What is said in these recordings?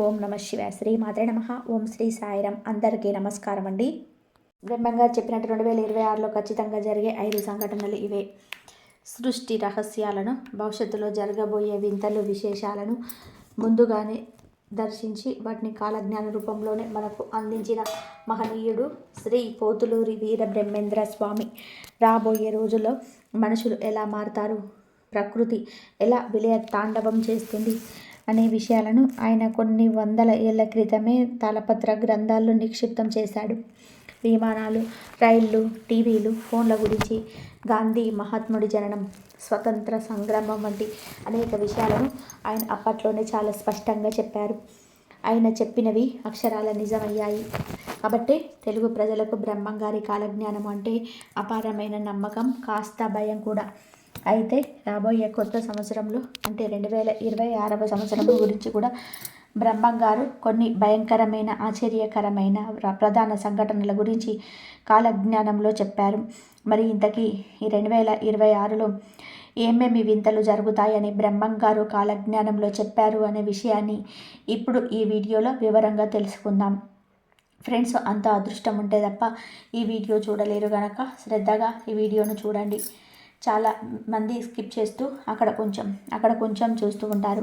ఓం నమ శివాయ. శ్రీ మాత్రే నమః. ఓం శ్రీ సాయిరాం. అందరికీ నమస్కారం అండి. బ్రహ్మంగారు చెప్పినట్టు 2026లో ఖచ్చితంగా జరిగే 5 సంఘటనలు ఇవే. సృష్టి రహస్యాలను, భవిష్యత్తులో జరగబోయే వింతలు, విశేషాలను ముందుగానే దర్శించి వాటిని కాలజ్ఞాన రూపంలోనే మనకు అందించిన మహనీయుడు శ్రీ పోతులూరి వీర బ్రహ్మేంద్ర స్వామి. రాబోయే రోజుల్లో మనుషులు ఎలా మారతారు, ప్రకృతి ఎలా విలయ తాండవం చేస్తుంది అనే విషయాలను ఆయన కొన్ని వందల ఏళ్ల క్రితమే తాళపత్ర గ్రంథాల్లో నిక్షిప్తం చేశాడు. విమానాలు, రైళ్లు, టీవీలు, ఫోన్ల గురించి, గాంధీ మహాత్ముడి జననం, స్వతంత్ర సంగ్రామం వంటి అనేక విషయాలను ఆయన అప్పట్లోనే చాలా స్పష్టంగా చెప్పారు. ఆయన చెప్పినవి అక్షరాల నిజమయ్యాయి. కాబట్టి తెలుగు ప్రజలకు బ్రహ్మంగారి కాలజ్ఞానం అంటే అపారమైన నమ్మకం, కాస్త భయం కూడా. అయితే రాబోయే కొత్త సంవత్సరంలో అంటే 2026వ సంవత్సరం గురించి కూడా బ్రహ్మంగారు కొన్ని భయంకరమైన, ఆశ్చర్యకరమైన ప్రధాన సంఘటనల గురించి కాలజ్ఞానంలో చెప్పారు. మరి ఇంతకీ ఈ 2026లో ఏమేమి వింతలు జరుగుతాయని బ్రహ్మంగారు కాలజ్ఞానంలో చెప్పారు అనే విషయాన్ని ఇప్పుడు ఈ వీడియోలో వివరంగా తెలుసుకుందాం. ఫ్రెండ్స్, అంత అదృష్టం ఉంటే తప్ప ఈ వీడియో చూడలేరు గనక శ్రద్ధగా ఈ వీడియోను చూడండి. చాలా మంది స్కిప్ చేస్తూ అక్కడ కొంచెం చూస్తూ ఉంటారు.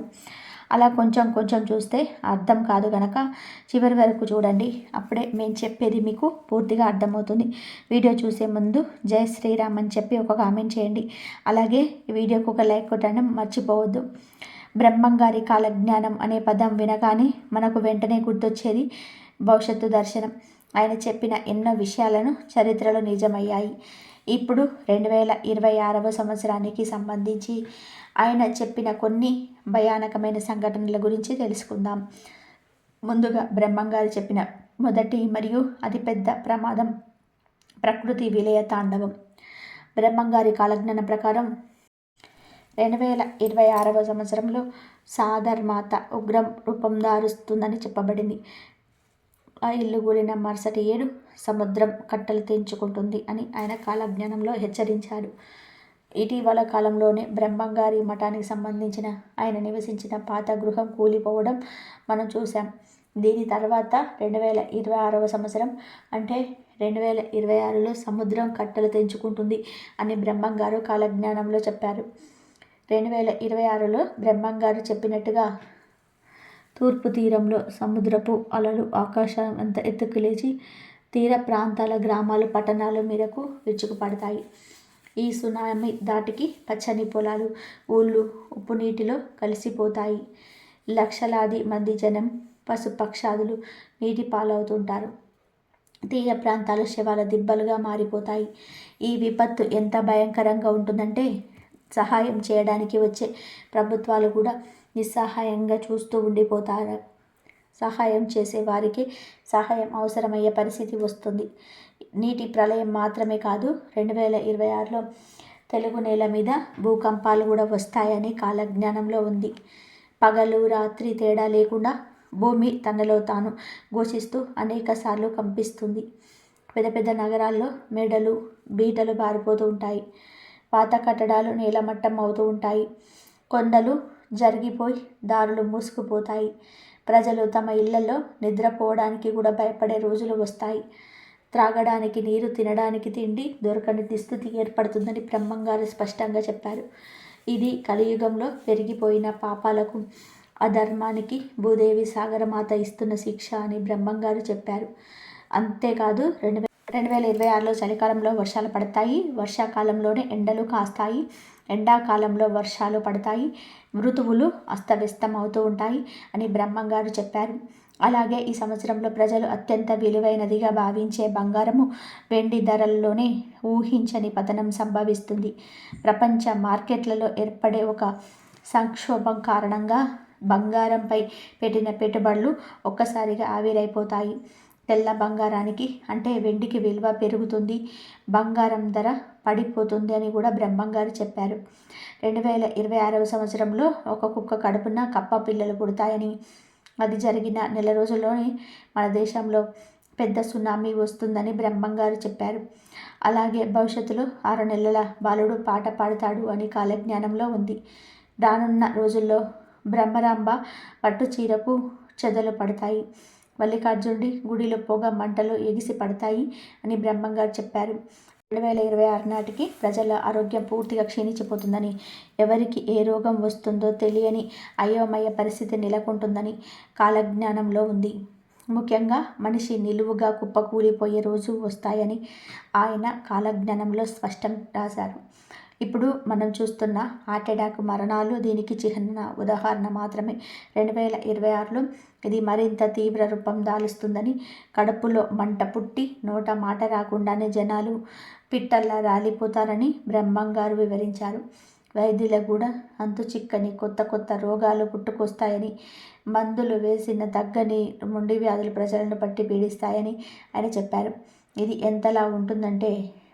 అలా కొంచెం చూస్తే అర్థం కాదు గనక చివరి వరకు చూడండి. అప్పుడే మేము చెప్పేది మీకు పూర్తిగా అర్థమవుతుంది. వీడియో చూసే ముందు జై శ్రీరామ్ అని చెప్పి ఒక కామెంట్ చేయండి. అలాగే ఈ వీడియోకి ఒక లైక్ కొట్టడం మర్చిపోవద్దు. బ్రహ్మంగారి కాలజ్ఞానం అనే పదం వినగానే మనకు వెంటనే గుర్తొచ్చేది భవిష్యత్తు దర్శనం. ఆయన చెప్పిన ఎన్నో విషయాలను చరిత్రలో నిజమయ్యాయి. ఇప్పుడు 2026వ సంవత్సరానికి సంబంధించి ఆయన చెప్పిన కొన్ని భయానకమైన సంఘటనల గురించి తెలుసుకుందాం. ముందుగా బ్రహ్మంగారు చెప్పిన మొదటి మరియు అతిపెద్ద ప్రమాదం ప్రకృతి విలయ తాండవం. బ్రహ్మంగారి కాలజ్ఞానం ప్రకారం 2026వ సంవత్సరంలో సాగర్మాత ఉగ్రం రూపం దారుస్తుందని చెప్పబడింది. ఆ ఇల్లు కూలిన మరుసటి ఏడు సముద్రం కట్టలు తెంచుకుంటుంది అని ఆయన కాలజ్ఞానంలో హెచ్చరించాడు. ఇటీవల కాలంలోనే బ్రహ్మంగారి మఠానికి సంబంధించిన ఆయన నివసించిన పాత గృహం కూలిపోవడం మనం చూసాం. దీని తర్వాత 2026వ సంవత్సరం అంటే 2026లో సముద్రం కట్టలు తెంచుకుంటుంది అని బ్రహ్మంగారు కాలజ్ఞానంలో చెప్పారు. 2026లో బ్రహ్మంగారు చెప్పినట్టుగా తూర్పు తీరంలో సముద్రపు అలలు ఆకాశం అంత ఎత్తుకు లేచి తీర ప్రాంతాల గ్రామాలు, పట్టణాల మీదకు విరుచుకుపడతాయి. ఈ సునామీ ధాటికి పచ్చని పొలాలు, ఊళ్ళు ఉప్పు నీటిలో కలిసిపోతాయి. లక్షలాది మంది జనం, పశుపక్షాదులు నీటి పాలవుతుంటారు. తీర ప్రాంతాలు శవాల దిబ్బలుగా మారిపోతాయి. ఈ విపత్తు ఎంత భయంకరంగా ఉంటుందంటే సహాయం చేయడానికి వచ్చే ప్రభుత్వాలు కూడా నిస్సహాయంగా చూస్తూ ఉండిపోతారు. సహాయం చేసే వారికి సహాయం అవసరమయ్యే పరిస్థితి వస్తుంది. నీటి ప్రళయం మాత్రమే కాదు, 2026లో తెలుగు నేల మీద భూకంపాలు కూడా వస్తాయని కాలజ్ఞానంలో ఉంది. పగలు రాత్రి తేడా లేకుండా భూమి తనలో తాను ఘోషిస్తూ అనేకసార్లు కంపిస్తుంది. పెద్ద పెద్ద నగరాల్లో మేడలు, బీటలు బారిపోతూ ఉంటాయి. పాత కట్టడాలు నేలమట్టం అవుతూ ఉంటాయి. కొండలు జరిగిపోయి దారులు మూసుకుపోతాయి. ప్రజలు తమ ఇళ్లలో నిద్రపోవడానికి కూడా భయపడే రోజులు వస్తాయి. త్రాగడానికి నీరు, తినడానికి తిండి దొరకని దుస్థితి ఏర్పడుతుందని బ్రహ్మంగారు స్పష్టంగా చెప్పారు. ఇది కలియుగంలో పెరిగిపోయిన పాపాలకు, అధర్మానికి భూదేవి సాగరమాత ఇస్తున్న శిక్ష అని బ్రహ్మంగారు చెప్పారు. అంతేకాదు 2026లో చలికాలంలో వర్షాలు పడతాయి, వర్షాకాలంలోనే ఎండలు కాస్తాయి, ఎండాకాలంలో వర్షాలు పడతాయి, ఋతువులు అస్తవ్యస్తం అవుతూ ఉంటాయి అని బ్రహ్మంగారు చెప్పారు. అలాగే ఈ సంవత్సరంలో ప్రజలు అత్యంత విలువైనదిగా భావించే బంగారము, వెండి ధరల్లోనే ఊహించని పతనం సంభవిస్తుంది. ప్రపంచ మార్కెట్లలో ఏర్పడే ఒక సంక్షోభం కారణంగా బంగారంపై పెట్టిన పెట్టుబడులు ఒక్కసారిగా ఆవిరైపోతాయి. తెల్ల బంగారానికి అంటే వెండికి విలువ పెరుగుతుంది, బంగారం ధర పడిపోతుంది అని కూడా బ్రహ్మంగారు చెప్పారు. 2026వ సంవత్సరంలో ఒక కుక్క కడుపున కప్ప పిల్లలు పుడతాయని, అది జరిగిన నెల రోజుల్లోనే మన దేశంలో పెద్ద సునామీ వస్తుందని బ్రహ్మంగారు చెప్పారు. అలాగే భవిష్యత్తులో 6 నెలల బాలుడు పాట పాడతాడు అని కాలజ్ఞానంలో ఉంది. రానున్న రోజుల్లో బ్రహ్మరాంబ పట్టు చీరకు చెదలు పడతాయి. మల్లికార్జునుడి గుడిలో పొగ మంటలు ఎగిసి పడతాయి అని బ్రహ్మంగారు చెప్పారు. 2026 నాటికి ప్రజల ఆరోగ్యం పూర్తిగా క్షీణించిపోతుందని, ఎవరికి ఏ రోగం వస్తుందో తెలియని అయోమయ పరిస్థితి నెలకొంటుందని కాలజ్ఞానంలో ఉంది. ముఖ్యంగా మనిషి నిలువుగా కుప్పకూలిపోయే రోజు వస్తాయని ఆయన కాలజ్ఞానంలో స్పష్టం రాశారు. ఇప్పుడు మనం చూస్తున్న హార్ట్ అటాక్ మరణాలు దీనికి చిహ్న ఉదాహరణ మాత్రమే. 2026లో ఇది మరింత తీవ్ర రూపం దాలుస్తుందని, కడుపులో మంట పుట్టి నోట మాట రాకుండానే జనాలు పిట్టల్లా రాలిపోతారని బ్రహ్మంగారు వివరించారు. వైద్యులకు కూడా అంతు చిక్కని కొత్త రోగాలు పుట్టుకొస్తాయని, మందులు వేసిన తగ్గని మొండి వ్యాధులు ప్రజలను పట్టి పీడిస్తాయని ఆయన చెప్పారు. ఇది ఎంతలా ఉంటుందంటే,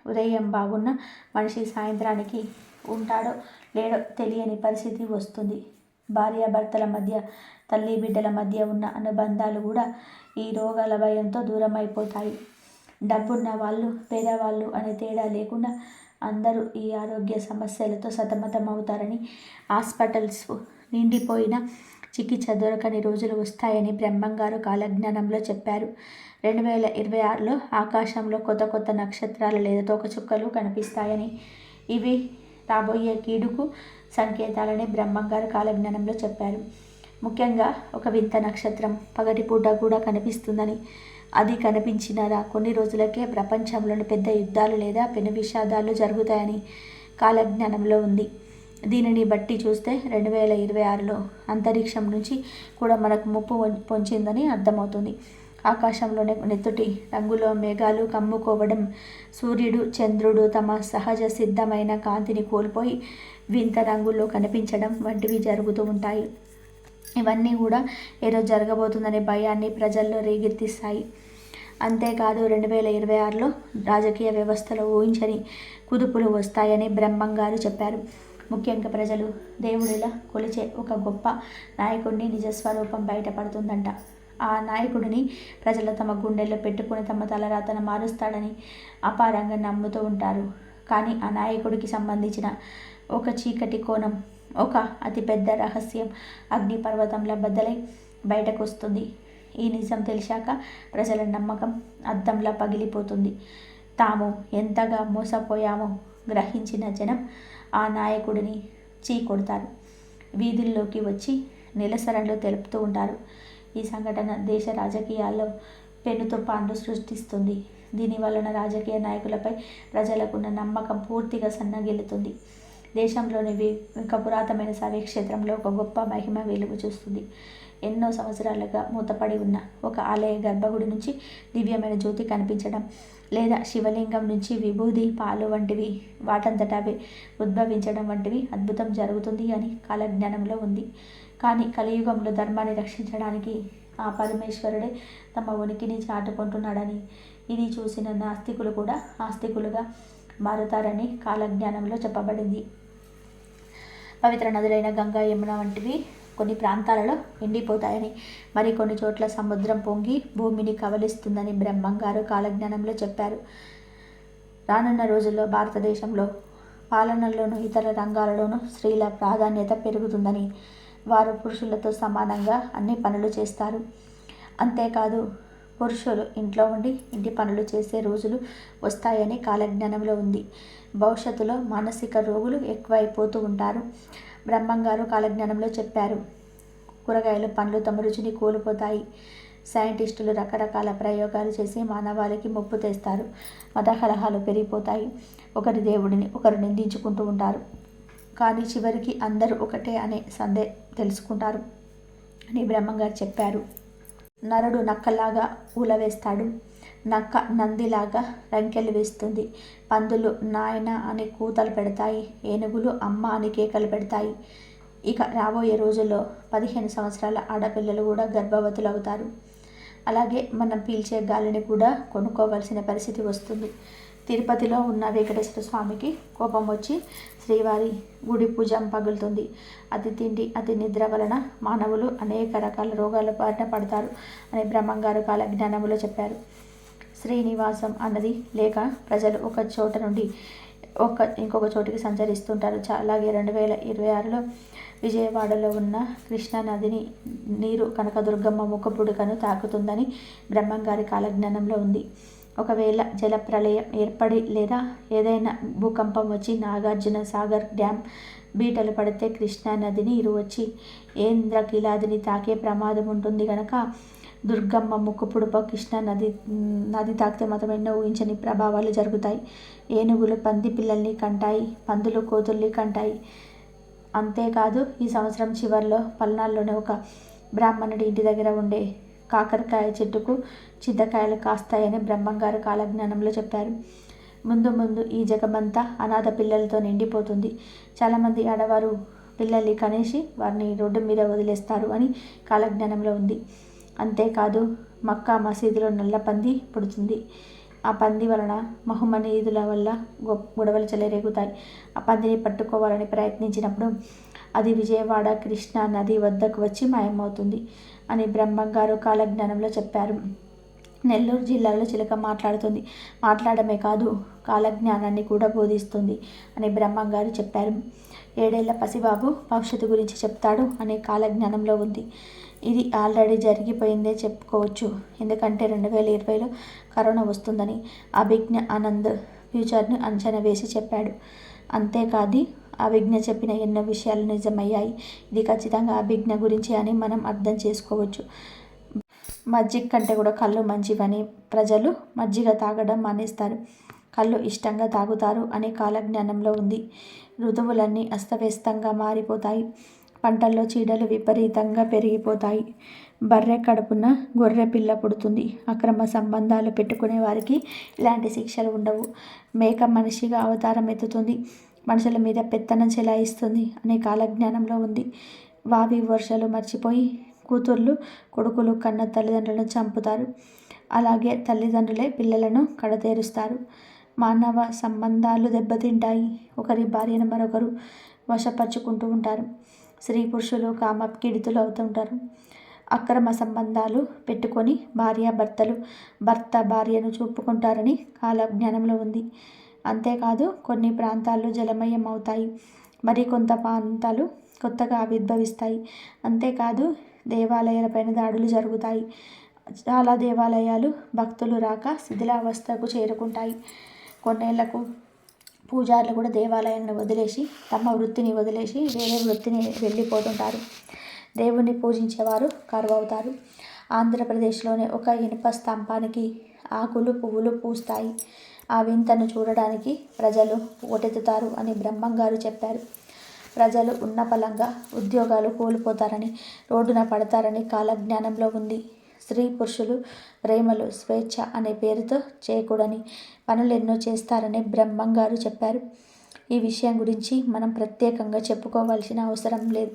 ఉదయం బాగున్న మనిషి సాయంత్రానికి ఉంటాడో లేడో తెలియని పరిస్థితి వస్తుంది. భార్యాభర్తల మధ్య, తల్లి బిడ్డల మధ్య ఉన్న అనుబంధాలు కూడా ఈ రోగాల భయంతో దూరం అయిపోతాయి. డబ్బున్న వాళ్ళు, పేదవాళ్ళు అనే తేడా లేకుండా అందరూ ఈ ఆరోగ్య సమస్యలతో సతమతం అవుతారని, హాస్పిటల్స్ నిండిపోయిన చికిత్స దొరకని రోజులు వస్తాయని బ్రహ్మంగారు కాలజ్ఞానంలో చెప్పారు. 2026లో ఆకాశంలో కొత్త నక్షత్రాలు లేదా తోకచుక్కలు కనిపిస్తాయని, ఇవి రాబోయే కీడుకు సంకేతాలని బ్రహ్మంగారు కాలజ్ఞానంలో చెప్పారు. ముఖ్యంగా ఒక వింత నక్షత్రం పగటిపూట కూడా కనిపిస్తుందని, అది కనిపించిన కొన్ని రోజులకే ప్రపంచంలోని పెద్ద యుద్ధాలు లేదా పెను విషాదాలు జరుగుతాయని కాలజ్ఞానంలో ఉంది. దీనిని బట్టి చూస్తే 2026లో అంతరిక్షం నుంచి కూడా మనకు ముప్పు పొంచిందని అర్థమవుతుంది. ఆకాశంలోనే నెత్తుటి రంగులో మేఘాలు కమ్ముకోవడం, సూర్యుడు చంద్రుడు తమ సహజ సిద్ధమైన కాంతిని కోల్పోయి వింత రంగుల్లో కనిపించడం వంటివి జరుగుతూ ఉంటాయి. ఇవన్నీ కూడా ఏదో జరగబోతుందనే భయాన్ని ప్రజల్లో రేకెత్తిస్తాయి. అంతేకాదు 2026లో రాజకీయ వ్యవస్థలో ఊహించని కుదుపులు వస్తాయని బ్రహ్మంగారు చెప్పారు. ముఖ్యంగా ప్రజలు దేవుడిలా కొలిచే ఒక గొప్ప నాయకుడిని నిజస్వరూపం బయటపడుతుందంట. ఆ నాయకుడిని ప్రజలు తమ గుండెల్లో పెట్టుకుని తమ తలరాతను మారుస్తాడని అపారంగా నమ్ముతూ ఉంటారు. కానీ ఆ నాయకుడికి సంబంధించిన ఒక చీకటి కోణం, ఒక అతిపెద్ద రహస్యం అగ్నిపర్వతంలా బద్దలై బయటకు వస్తుంది. ఈ నిజం తెలిసాక ప్రజల నమ్మకం అద్దంలా పగిలిపోతుంది. తాము ఎంతగా మోసపోయామో గ్రహించిన జనం ఆ నాయకుడిని చీకొడతారు. వీధుల్లోకి వచ్చి నిరసనలు తెలుపుతూ ఉంటారు. ఈ సంఘటన దేశ రాజకీయాల్లో పెను తుఫాన్లు సృష్టిస్తుంది. దీనివలన రాజకీయ నాయకులపై ప్రజలకున్న నమ్మకం పూర్తిగా సన్నగిల్లుతుంది. దేశంలోని ఒక పురాతనమైన శైవక్షేత్రంలో ఒక గొప్ప మహిమ వెలుగు చూస్తుంది. ఎన్నో సంవత్సరాలుగా మూతపడి ఉన్న ఒక ఆలయ గర్భగుడి నుంచి దివ్యమైన జ్యోతి కనిపించడం, లేదా శివలింగం నుంచి విభూది, పాలు వంటివి వాటంతటవే ఉద్భవించడం వంటివి అద్భుతం జరుగుతుంది అని కాలజ్ఞానంలో ఉంది. కానీ కలియుగంలో ధర్మాన్ని రక్షించడానికి ఆ పరమేశ్వరుడే తమ ఉనికిని చాటుకుంటున్నాడని, ఇది చూసిన నాస్తికులు కూడా ఆస్తికులుగా మారుతారని కాలజ్ఞానంలో చెప్పబడింది. పవిత్ర నదులైన గంగా, యమున వంటివి కొన్ని ప్రాంతాలలో ఎండిపోతాయని, మరికొన్ని చోట్ల సముద్రం పొంగి భూమిని కబలిస్తుందని బ్రహ్మంగారు కాలజ్ఞానంలో చెప్పారు. రానున్న రోజుల్లో భారతదేశంలో పాలనలోనూ ఇతర రంగాలలోనూ స్త్రీల ప్రాధాన్యత పెరుగుతుందని, వారు పురుషులతో సమానంగా అన్ని పనులు చేస్తారు. అంతేకాదు, పురుషులు ఇంట్లో ఉండి ఇంటి పనులు చేసే రోజులు వస్తాయని కాలజ్ఞానంలో ఉంది. భవిష్యత్తులో మానసిక రోగులు ఎక్కువైపోతూ ఉంటారు. బ్రహ్మంగారు కాలజ్ఞానంలో చెప్పారు. కూరగాయలు, పండ్లు తమ రుచిని కోల్పోతాయి. సైంటిస్టులు రకరకాల ప్రయోగాలు చేసి మానవాళికి ముప్పు తెస్తారు. మత కలహాలు పెరిగిపోతాయి. ఒకరి దేవుడిని ఒకరు నిందించుకుంటూ ఉంటారు. కానీ చివరికి అందరూ ఒకటే అనే సందే తెలుసుకుంటారు అని బ్రహ్మంగారు చెప్పారు. నరుడు నక్కలాగా ఊలవేస్తాడు. నక్క నందిలాగా రంకెలు వేస్తుంది. పందులు నాయన అని కూతలు పెడతాయి. ఏనుగులు అమ్మ అని కేకలు పెడతాయి. ఇక రాబోయే రోజుల్లో 15 సంవత్సరాల ఆడపిల్లలు కూడా గర్భవతులు అవుతారు. అలాగే మనం పీల్చే గాలిని కూడా కొనుక్కోవలసిన పరిస్థితి వస్తుంది. తిరుపతిలో ఉన్న వెంకటేశ్వర స్వామికి కోపం వచ్చి శ్రీవారి గుడి పూజం పగులుతుంది. అతి తిండి, అతి నిద్ర వలన మానవులు అనేక రకాల రోగాల బారిన పడతారు అని బ్రహ్మంగారు కాలజ్ఞానంలో చెప్పారు. శ్రీనివాసం అన్నది లేక ప్రజలు ఒక చోట నుండి ఇంకొక చోటికి సంచరిస్తుంటారు. అలాగే 2026లో విజయవాడలో ఉన్న కృష్ణా నదిని నీరు కనకదుర్గమ్మ ముఖపుడుకను తాకుతుందని బ్రహ్మంగారి కాలజ్ఞానంలో ఉంది. ఒకవేళ జలప్రళయం ఏర్పడి లేదా ఏదైనా భూకంపం వచ్చి నాగార్జున సాగర్ డ్యామ్ బీటలు పడితే కృష్ణా నది నీరు వచ్చి ఇంద్రకీలాదిని తాకే ప్రమాదం ఉంటుంది కనుక దుర్గమ్మ ముక్కుపుడుప కృష్ణా నది తాకితే మాత్రం ఎన్నో ఊహించని ప్రభావాలు జరుగుతాయి. ఏనుగులు పంది పిల్లల్ని కంటాయి, పందులు కోతుల్ని కంటాయి. అంతేకాదు ఈ సంవత్సరం చివరిలో పల్నాడులోనే ఒక బ్రాహ్మణుడి ఇంటి దగ్గర ఉండే కాకరకాయ చెట్టుకు చింతకాయలు కాస్తాయని బ్రహ్మంగారు కాలజ్ఞానంలో చెప్పారు. ముందు ఈ జగమంతా అనాథ పిల్లలతో నిండిపోతుంది. చాలామంది ఆడవారు పిల్లల్ని కనేసి వారిని రోడ్డు మీద వదిలేస్తారు అని కాలజ్ఞానంలో ఉంది. అంతేకాదు మక్కా మసీదులో నల్ల పంది పుడుతుంది. ఆ పంది వలన మహమ్మనీయుల వల్ల గొడవలు చెలరేగుతాయి. ఆ పందిని పట్టుకోవాలని ప్రయత్నించినప్పుడు అది విజయవాడ కృష్ణా నది వద్దకు వచ్చి మాయమవుతుంది అని బ్రహ్మంగారు కాలజ్ఞానంలో చెప్పారు. నెల్లూరు జిల్లాలో చిలక మాట్లాడుతుంది. మాట్లాడమే కాదు కాలజ్ఞానాన్ని కూడా బోధిస్తుంది అని బ్రహ్మంగారు చెప్పారు. 7 ఏళ్ల పసిబాబు భవిష్యత్తు గురించి చెప్తాడు అనే కాలజ్ఞానంలో ఉంది. ఇది ఆల్రెడీ జరిగిపోయిందే చెప్పుకోవచ్చు. ఎందుకంటే 2020లో కరోనా వస్తుందని అభిజ్ఞ ఆనంద్ ఫ్యూచర్ను అంచనా వేసి చెప్పాడు. అంతేకాదు అభిజ్ఞ చెప్పిన ఎన్నో విషయాలు నిజమయ్యాయి. ఇది ఖచ్చితంగా అభిజ్ఞ గురించి అని మనం అర్థం చేసుకోవచ్చు. మజ్జిగ కంటే కూడా కళ్ళు మంచివని ప్రజలు మజ్జిగ తాగడం మానేస్తారు, కళ్ళు ఇష్టంగా తాగుతారు అనే కాలజ్ఞానంలో ఉంది. ఋతువులన్నీ అస్తవ్యస్తంగా మారిపోతాయి. పంటల్లో చీడలు విపరీతంగా పెరిగిపోతాయి. బర్రె కడుపున గొర్రె పిల్ల పుడుతుంది. అక్రమ సంబంధాలు పెట్టుకునే వారికి ఇలాంటి శిక్షలు ఉండవు. మేక మనిషిగా అవతారం ఎత్తుతుంది, మనుషుల మీద పెత్తనం చెలాయిస్తుంది అనే కాలజ్ఞానంలో ఉంది. వావి వర్షాలు మర్చిపోయి కూతుర్లు కొడుకులు కన్న తల్లిదండ్రులను చంపుతారు. అలాగే తల్లిదండ్రులే పిల్లలను కడతేరుస్తారు. మానవ సంబంధాలు దెబ్బతింటాయి. ఒకరి భార్యను మరొకరు వశపరుచుకుంటూ ఉంటారు. స్త్రీ పురుషులు కామపీడితులు అవుతుంటారు. అక్రమ సంబంధాలు పెట్టుకొని భార్యాభర్తలు భర్త భార్యను చూపుకుంటారని కాలజ్ఞానంలో ఉంది. అంతేకాదు కొన్ని ప్రాంతాలు జలమయం అవుతాయి, మరికొంత ప్రాంతాలు కొత్తగా ఆవిర్భవిస్తాయి. అంతేకాదు దేవాలయాలపైన దాడులు జరుగుతాయి. చాలా దేవాలయాలు భక్తులు రాక శిథిలావస్థకు చేరుకుంటాయి. కొన్నేళ్లకు పూజారులు కూడా దేవాలయాన్ని వదిలేసి తమ వృత్తిని వదిలేసి వేరే వృత్తిని వెళ్ళిపోతుంటారు. దేవుణ్ణి పూజించేవారు కరువవుతారు. ఆంధ్రప్రదేశ్లోనే ఒక ఇనుప స్తంభానికి ఆకులు పువ్వులు పూస్తాయి. ఆ వింతను చూడడానికి ప్రజలు ఓటెత్తుతారు అని బ్రహ్మంగారు చెప్పారు. ప్రజలు ఉన్నపళంగా ఉద్యోగాలు కోల్పోతారని, రోడ్డున పడతారని కాలజ్ఞానంలో ఉంది. స్త్రీ పురుషులు ప్రేమలు స్వేచ్ఛ అనే పేరుతో చేయకూడని పనులెన్నో చేస్తారని బ్రహ్మంగారు చెప్పారు. ఈ విషయం గురించి మనం ప్రత్యేకంగా చెప్పుకోవాల్సిన అవసరం లేదు.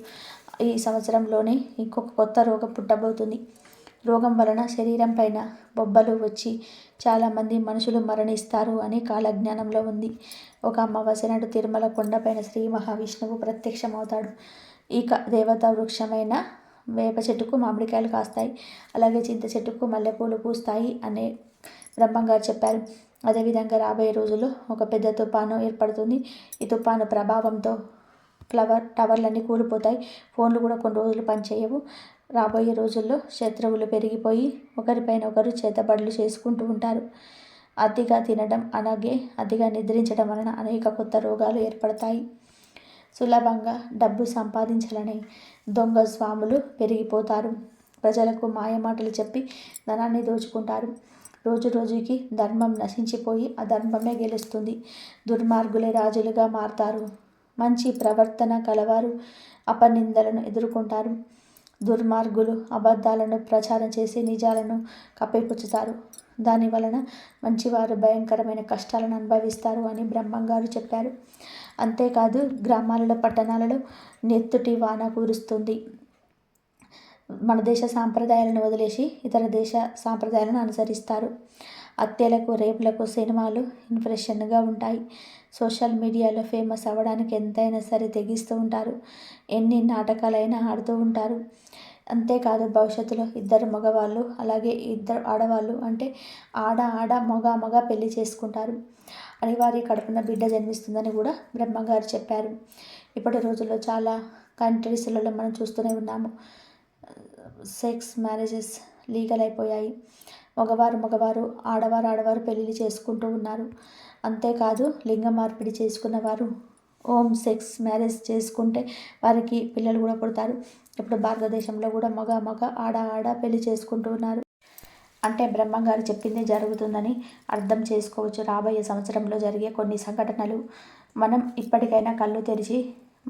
ఈ సంవత్సరంలోనే ఇంకొక కొత్త రోగం పుట్టబోతుంది. రోగం వలన శరీరం పైన బొబ్బలు వచ్చి చాలామంది మనుషులు మరణిస్తారు అని కాలజ్ఞానంలో ఉంది. ఒక అమావాస్య నాడు తిరుమల కొండపైన శ్రీ మహావిష్ణువు ప్రత్యక్షమవుతాడు. ఇక దేవతా వృక్షమైన వేప చెట్టుకు మామిడికాయలు కాస్తాయి, అలాగే చింత చెట్టుకు మల్లెపూలు పూస్తాయి అనే బ్రహ్మంగారు చెప్పారు. అదేవిధంగా రాబోయే రోజుల్లో ఒక పెద్ద తుఫాను ఏర్పడుతుంది. ఈ తుఫాను ప్రభావంతో టవర్లన్నీ కూలిపోతాయి. ఫోన్లు కూడా కొన్ని రోజులు పనిచేయవు. రాబోయే రోజుల్లో శత్రువులు పెరిగిపోయి ఒకరిపైన ఒకరు చేతబడులు చేసుకుంటూ ఉంటారు. అతిగా తినడం అలాగే అతిగా నిద్రించడం వలన అనేక కొత్త రోగాలు ఏర్పడతాయి. సులభంగా డబ్బు సంపాదించాలని దొంగ స్వాములు పెరిగిపోతారు. ప్రజలకు మాయమాటలు చెప్పి ధనాన్ని దోచుకుంటారు. రోజు రోజుకి ధర్మం నశించిపోయి అధర్మమే గెలుస్తుంది. దుర్మార్గులే రాజులుగా మారతారు. మంచి ప్రవర్తన కలవారు అపనిందలను ఎదుర్కొంటారు. దుర్మార్గులు అబద్ధాలను ప్రచారం చేసి నిజాలను కప్పిపుచ్చుతారు. దాని వలన మంచివారు భయంకరమైన కష్టాలను అనుభవిస్తారు అని బ్రహ్మంగారు చెప్పారు. అంతేకాదు గ్రామాలలో పట్టణాలలో నెత్తుటి వాన కురుస్తుంది. మన దేశ సాంప్రదాయాలను వదిలేసి ఇతర దేశ సాంప్రదాయాలను అనుసరిస్తారు. హత్యలకు రేపులకు సినిమాలు ఇన్స్పిరేషన్గా ఉంటాయి. సోషల్ మీడియాలో ఫేమస్ అవ్వడానికి ఎంతైనా సరే తెగిస్తూ ఉంటారు. ఎన్ని నాటకాలైనా ఆడుతూ ఉంటారు. అంతేకాదు భవిష్యత్తులో 2 మగవాళ్ళు అలాగే 2 ఆడవాళ్ళు అంటే ఆడ మగ పెళ్లి చేసుకుంటారు. అనివార్య కడుపున బిడ్డ జన్మిస్తుందని కూడా బ్రహ్మంగారు చెప్పారు. ఇప్పటి రోజుల్లో చాలా కంట్రీస్లలో మనం చూస్తూనే ఉన్నాము. సెక్స్ మ్యారేజెస్ లీగల్ అయిపోయాయి. మగవారు ఆడవారు పెళ్ళిళ్ళు చేసుకుంటూ ఉన్నారు. అంతేకాదు లింగ మార్పిడి చేసుకున్న వారు హోమ్ సెక్స్ మ్యారేజ్ చేసుకుంటే వారికి పిల్లలు కూడా పుడతారు. ఇప్పుడు భారతదేశంలో కూడా మగ ఆడ పెళ్లి చేసుకుంటూ ఉన్నారు. అంటే బ్రహ్మంగారు చెప్పింది జరుగుతుందని అర్థం చేసుకోవచ్చు. రాబోయే సంవత్సరంలో జరిగే కొన్ని సంఘటనలు మనం ఇప్పటికైనా కళ్ళు తెరిచి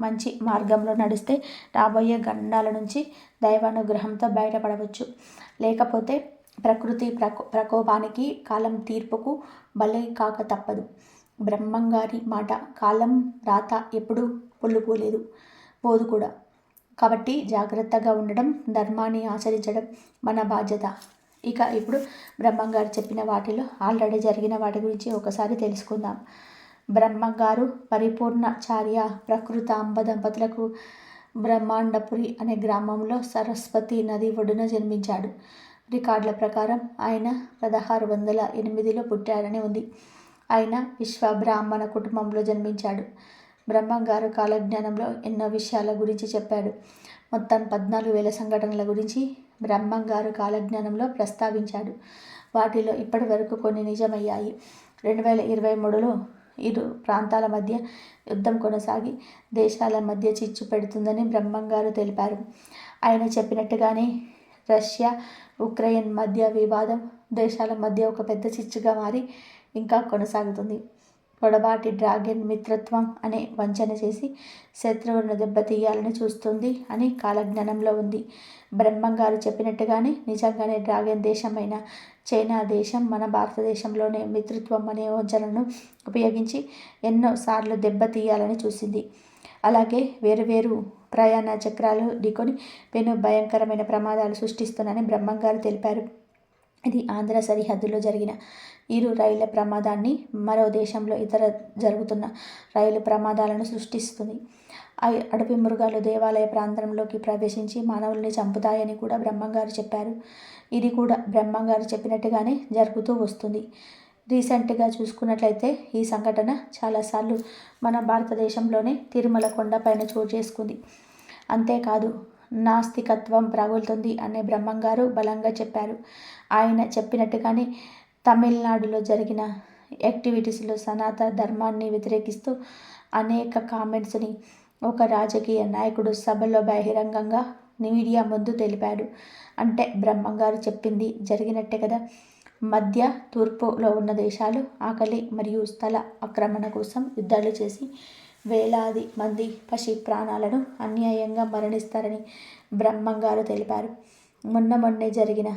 మంచి మార్గంలో నడిస్తే రాబోయే గండాల నుంచి దైవానుగ్రహంతో బయటపడవచ్చు. లేకపోతే ప్రకృతి ప్రకోపానికి, కాలం తీర్పుకు బలి కాక తప్పదు. బ్రహ్మంగారి మాట, కాలం రాత ఎప్పుడు పోదు కూడా. కాబట్టి జాగ్రత్తగా ఉండడం, ధర్మాన్ని ఆచరించడం మన బాధ్యత. ఇప్పుడు బ్రహ్మంగారు చెప్పిన వాటిలో ఆల్రెడీ జరిగిన వాటి గురించి ఒకసారి తెలుసుకుందాం. బ్రహ్మంగారు పరిపూర్ణాచార్య ప్రకృతాంబ దంపతులకు బ్రహ్మాండపురి అనే గ్రామంలో సరస్వతి నది ఒడ్డున జన్మించాడు. రికార్డుల ప్రకారం ఆయన 1608లో పుట్టారని ఉంది. ఆయన విశ్వబ్రాహ్మణ కుటుంబంలో జన్మించాడు. బ్రహ్మంగారు కాలజ్ఞానంలో ఎన్నో విషయాల గురించి చెప్పాడు. మొత్తం 14,000 సంఘటనల గురించి బ్రహ్మంగారు కాలజ్ఞానంలో ప్రస్తావించాడు. వాటిలో ఇప్పటి వరకు కొన్ని నిజమయ్యాయి. 2023లో ఇరు ప్రాంతాల మధ్య యుద్ధం కొనసాగి దేశాల మధ్య చిచ్చు పెడుతుందని బ్రహ్మంగారు తెలిపారు. ఆయన చెప్పినట్టుగానే రష్యా ఉక్రెయిన్ మధ్య వివాదం దేశాల మధ్య ఒక పెద్ద చిచ్చుగా మారి ఇంకా కొనసాగుతుంది. పొడబాటి డ్రాగన్ మిత్రత్వం అనే వంచన చేసి శత్రువులను దెబ్బతీయాలని చూస్తుంది అని కాలజ్ఞానంలో ఉంది. బ్రహ్మంగారు చెప్పినట్టుగానే నిజంగానే డ్రాగన్ దేశమైన చైనా దేశం మన భారతదేశంలోనే మిత్రత్వం అనే వంచనను ఉపయోగించి ఎన్నోసార్లు దెబ్బతీయాలని చూసింది. అలాగే వేరు ప్రయాణ చక్రాలు ఢీకొని పెను భయంకరమైన ప్రమాదాలు సృష్టిస్తుందని బ్రహ్మంగారు తెలిపారు. ఇది ఆంధ్ర సరిహద్దులో జరిగిన ఇరు రైళ్ల ప్రమాదాన్ని, మరో దేశంలో ఇతర జరుగుతున్న రైలు ప్రమాదాలను సృష్టిస్తుంది. అడవి మృగాలు దేవాలయ ప్రాంతంలోకి ప్రవేశించి మానవుల్ని చంపుతాయని కూడా బ్రహ్మంగారు చెప్పారు. ఇది కూడా బ్రహ్మంగారు చెప్పినట్టుగానే జరుగుతూ వస్తుంది. రీసెంట్గా చూసుకున్నట్లయితే ఈ సంఘటన చాలాసార్లు మన భారతదేశంలోనే తిరుమల కొండపైన చోటు చేసుకుంది. అంతేకాదు నాస్తికత్వం ప్రబలుతుంది అనే బ్రహ్మంగారు బలంగా చెప్పారు. ఆయన చెప్పినట్టుగానే తమిళనాడులో జరిగిన యాక్టివిటీస్లో సనాతన ధర్మాన్ని వ్యతిరేకిస్తూ అనేక కామెంట్స్ని ఒక రాజకీయ నాయకుడు సభలో బహిరంగంగా మీడియా ముందు తెలిపాడు. అంటే బ్రహ్మంగారు చెప్పింది జరిగినట్టే కదా. మధ్య తూర్పులో ఉన్న దేశాలు ఆకలి మరియు స్థల ఆక్రమణ కోసం యుద్ధాలు చేసి వేలాది మంది పసి ప్రాణాలను అన్యాయంగా మరణిస్తారని బ్రహ్మంగారు తెలిపారు. మొన్నే జరిగిన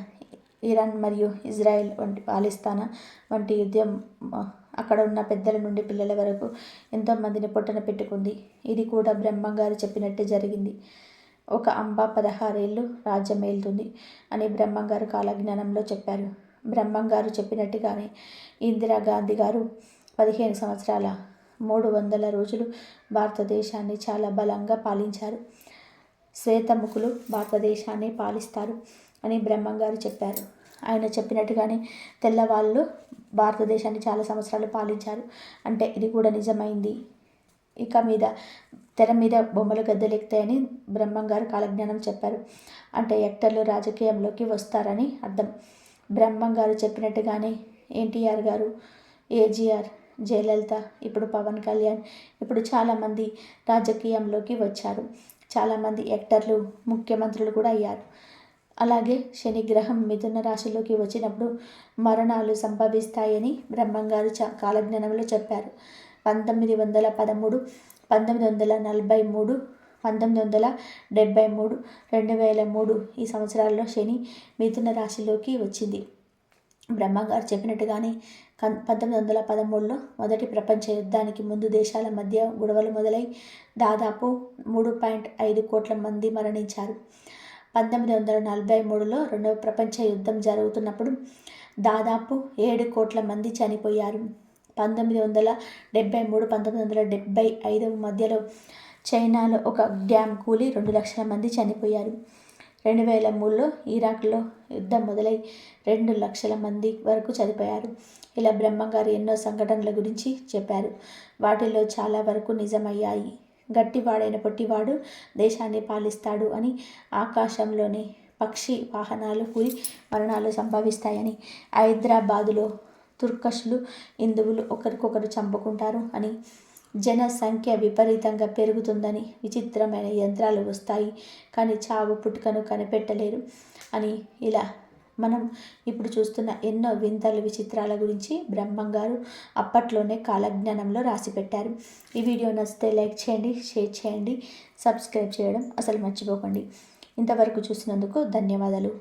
ఇరాన్ మరియు ఇజ్రాయెల్ పాలస్తీనా వంటి యుద్ధం అక్కడ ఉన్న పెద్దల నుండి పిల్లల వరకు ఎంతోమందిని పొట్టన పెట్టుకుంది. ఇది కూడా బ్రహ్మంగారు చెప్పినట్టే జరిగింది. ఒక అంబ 16 ఏళ్ళు రాజ్యం ఏలుతుంది అని బ్రహ్మంగారు కాలజ్ఞానంలో చెప్పారు. బ్రహ్మంగారు చెప్పినట్టుగానే ఇందిరాగాంధీ గారు 15 సంవత్సరాల 300 రోజులు భారతదేశాన్ని చాలా బలంగా పాలించారు. శ్వేతముఖులు భారతదేశాన్ని పాలిస్తారు అని బ్రహ్మంగారు చెప్పారు. ఆయన చెప్పినట్టుగానే తెల్లవాళ్ళు భారతదేశాన్ని చాలా సంవత్సరాలు పాలించారు. అంటే ఇది కూడా నిజమైంది. తెర మీద బొమ్మలు గద్దెలెక్కుతాయని బ్రహ్మంగారు కాలజ్ఞానం చెప్పారు. అంటే యాక్టర్లు రాజకీయంలోకి వస్తారని అర్థం. బ్రహ్మంగారు చెప్పినట్టుగానే ఎన్టీఆర్ గారు, ఏజీఆర్, జయలలిత, ఇప్పుడు పవన్ కళ్యాణ్, ఇప్పుడు చాలామంది రాజకీయంలోకి వచ్చారు. చాలామంది యాక్టర్లు ముఖ్యమంత్రులు కూడా అయ్యారు. అలాగే శనిగ్రహం మిథున రాశిలోకి వచ్చినప్పుడు మరణాలు సంభవిస్తాయని బ్రహ్మంగారు కాలజ్ఞానంలో చెప్పారు. 1913, 1943, 1973, 2003 ఈ సంవత్సరాల్లో శని మిథున రాశిలోకి వచ్చింది. బ్రహ్మంగారు చెప్పినట్టుగానే 1913లో మొదటి ప్రపంచ యుద్ధానికి ముందు దేశాల మధ్య గొడవలు మొదలై దాదాపు 3.5 కోట్ల మంది మరణించారు. 1943లో రెండవ ప్రపంచ యుద్ధం జరుగుతున్నప్పుడు దాదాపు 7 కోట్ల మంది చనిపోయారు. 1973, 1975 మధ్యలో చైనాలో ఒక డ్యామ్ కూలి 2 లక్షల మంది చనిపోయారు. 2003లో ఇరాక్లో యుద్ధం మొదలై 2 లక్షల మంది వరకు చనిపోయారు. ఇలా బ్రహ్మంగారు ఎన్నో సంఘటనల గురించి చెప్పారు. వాటిల్లో చాలా వరకు నిజమయ్యాయి. గట్టివాడైన పొట్టివాడు దేశాన్ని పాలిస్తాడు అని, ఆకాశంలోని పక్షి వాహనాలు కూలి మరణాలు సంభవిస్తాయని, హైదరాబాదులో తుర్కషులు హిందువులు ఒకరికొకరు చంపుకుంటారు అని, జనసంఖ్య విపరీతంగా పెరుగుతుందని, విచిత్రమైన యంత్రాలు వస్తాయి కానీ చావు పుట్టుకను కనిపెట్టలేరు అని, ఇలా మనం ఇప్పుడు చూస్తున్న ఎన్నో వింతలు విచిత్రాల గురించి బ్రహ్మంగారు అప్పట్లోనే కాలజ్ఞానంలో రాసిపెట్టారు. ఈ వీడియో నచ్చితే లైక్ చేయండి, షేర్ చేయండి, సబ్స్క్రైబ్ చేయడం అసలు మర్చిపోకండి. ఇంతవరకు చూసినందుకు ధన్యవాదాలు.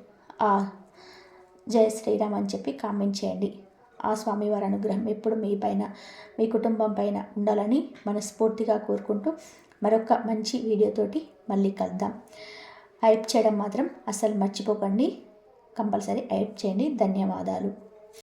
జై శ్రీరామ్ అని చెప్పి కామెంట్ చేయండి. ఆ స్వామివారి అనుగ్రహం ఎప్పుడు మీ పైన, మీ కుటుంబం పైన ఉండాలని మనస్ఫూర్తిగా కోరుకుంటూ మరొక మంచి వీడియోతోటి మళ్ళీ కలుద్దాం. హైప్ చేయడం మాత్రం అసలు మర్చిపోకండి. కంపల్సరీ హైప్ చేయండి. ధన్యవాదాలు.